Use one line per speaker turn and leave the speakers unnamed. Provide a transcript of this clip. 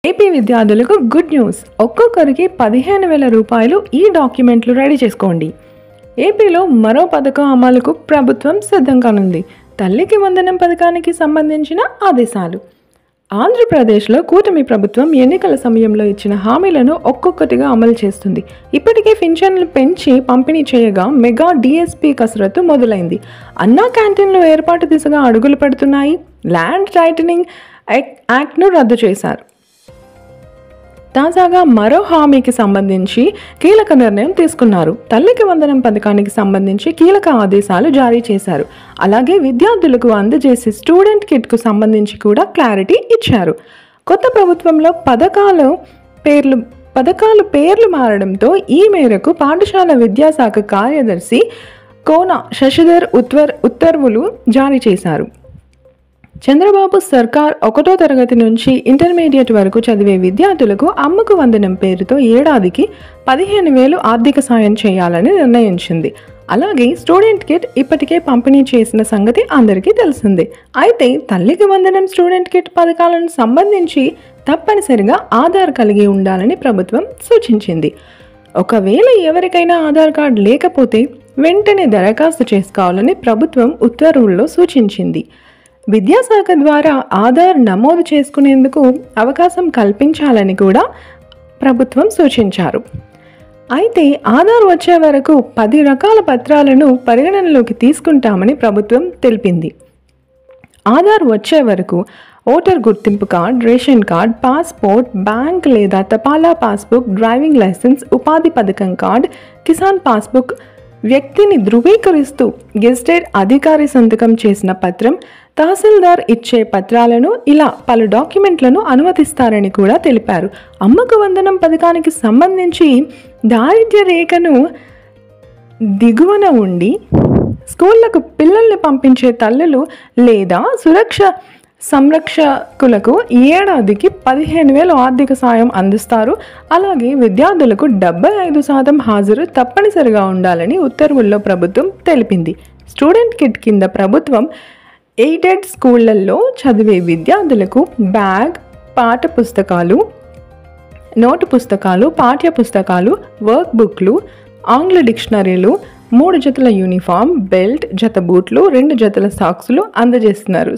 AP విద్యార్థులకు good news. ఒక్కొక్కరికి 15,000 రూపాయలు ఈ డాక్యుమెంట్లు రెడీ చేసుకోండి. ఏపీలో మరో పథకం అమలుకు ప్రభుత్వం సిద్ధం కానుంది. తల్లికి వందనం పథకానికి సంబంధించిన ఆదేశాలు. ఆంధ్రప్రదేశ్లో కూటమి ప్రభుత్వం ఎన్నికల సమయంలో ఇచ్చిన హామీలను ఒక్కొక్కటిగా అమలు చేస్తుంది. ఇప్పటికే పింఛన్లు పెంచి పంపిణీ చేయగా మెగా డిఎస్పీ కసరత్తు మొదలైంది. అన్నా క్యాంటీన్లు ఏర్పాటు దిశగా అడుగులు పడుతున్నాయి. ల్యాండ్ టైటనింగ్ యాక్ట్ను రద్దు చేశారు. తాజాగా మరో హామీకి సంబంధించి కీలక నిర్ణయం తీసుకున్నారు. తల్లికి వందనం పథకానికి సంబంధించి కీలక ఆదేశాలు జారీ చేశారు. అలాగే విద్యార్థులకు అందజేసే స్టూడెంట్ కిట్కు సంబంధించి కూడా క్లారిటీ ఇచ్చారు. కొత్త ప్రభుత్వంలో పథకాలు పేర్లు మారడంతో ఈ మేరకు పాఠశాల విద్యాశాఖ కార్యదర్శి కోన శశిధర్ ఉత్తర్వులు జారీ చేశారు. చంద్రబాబు సర్కార్ 1వ తరగతి నుంచి ఇంటర్మీడియట్ వరకు చదివే విద్యార్థులకు అమ్మకు వందనం పేరుతో ఏడాదికి 15,000 ఆర్థిక సాయం చేయాలని నిర్ణయించింది. అలాగే స్టూడెంట్ కిట్ ఇప్పటికే పంపిణీ చేసిన సంగతి అందరికీ తెలిసిందే. అయితే తల్లికి వందనం స్టూడెంట్ కిట్ పథకాలను సంబంధించి తప్పనిసరిగా ఆధార్ కలిగి ఉండాలని ప్రభుత్వం సూచించింది. ఒకవేళ ఎవరికైనా ఆధార్ కార్డు లేకపోతే వెంటనే దరఖాస్తు చేసుకోవాలని ప్రభుత్వం ఉత్తర్వుల్లో సూచించింది. విద్యాశాఖ ద్వారా ఆధార్ నమోదు చేసుకునేందుకు అవకాశం కల్పించాలని కూడా ప్రభుత్వం సూచించారు. అయితే ఆధార్ వచ్చే వరకు 10 రకాల పత్రాలను పరిగణనలోకి తీసుకుంటామని ప్రభుత్వం తెలిపింది. ఆధార్ వచ్చే వరకు ఓటర్ గుర్తింపు card, ration card, passport, bank లేదా తపాలా పాస్బుక్, డ్రైవింగ్ లైసెన్స్, ఉపాధి పథకం కార్డ్, కిసాన్ పాస్బుక్, వ్యక్తిని ధృవీకరిస్తూ గెజిటెడ్ అధికారి సంతకం చేసిన పత్రం, తహసీల్దార్ ఇచ్చే పత్రాలను ఇలా పలు డాక్యుమెంట్లను అనుమతిస్తారని కూడా తెలిపారు. అమ్మకు వందనం పథకానికి సంబంధించి దారిద్ర్య రేఖను దిగువన ఉండి స్కూళ్లకు పిల్లల్ని పంపించే తల్లులు లేదా సంరక్షకులకు ఏడాదికి 15,000 ఆర్థిక సాయం అందిస్తారు. అలాగే విద్యార్థులకు 75% హాజరు తప్పనిసరిగా ఉండాలని ఉత్తర్వుల్లో ప్రభుత్వం తెలిపింది. స్టూడెంట్ కిట్ కింద ప్రభుత్వం ఎయిడెడ్ స్కూళ్లలో చదివే విద్యార్థులకు బ్యాగ్, పాఠ పుస్తకాలు, నోటు పుస్తకాలు, పాఠ్య పుస్తకాలు, వర్క్ బుక్లు, ఆంగ్ల డిక్షనరీలు, 3 జతల యూనిఫామ్, బెల్ట్, జత బూట్లు, 2 జతల సాక్సులు అందజేస్తున్నారు.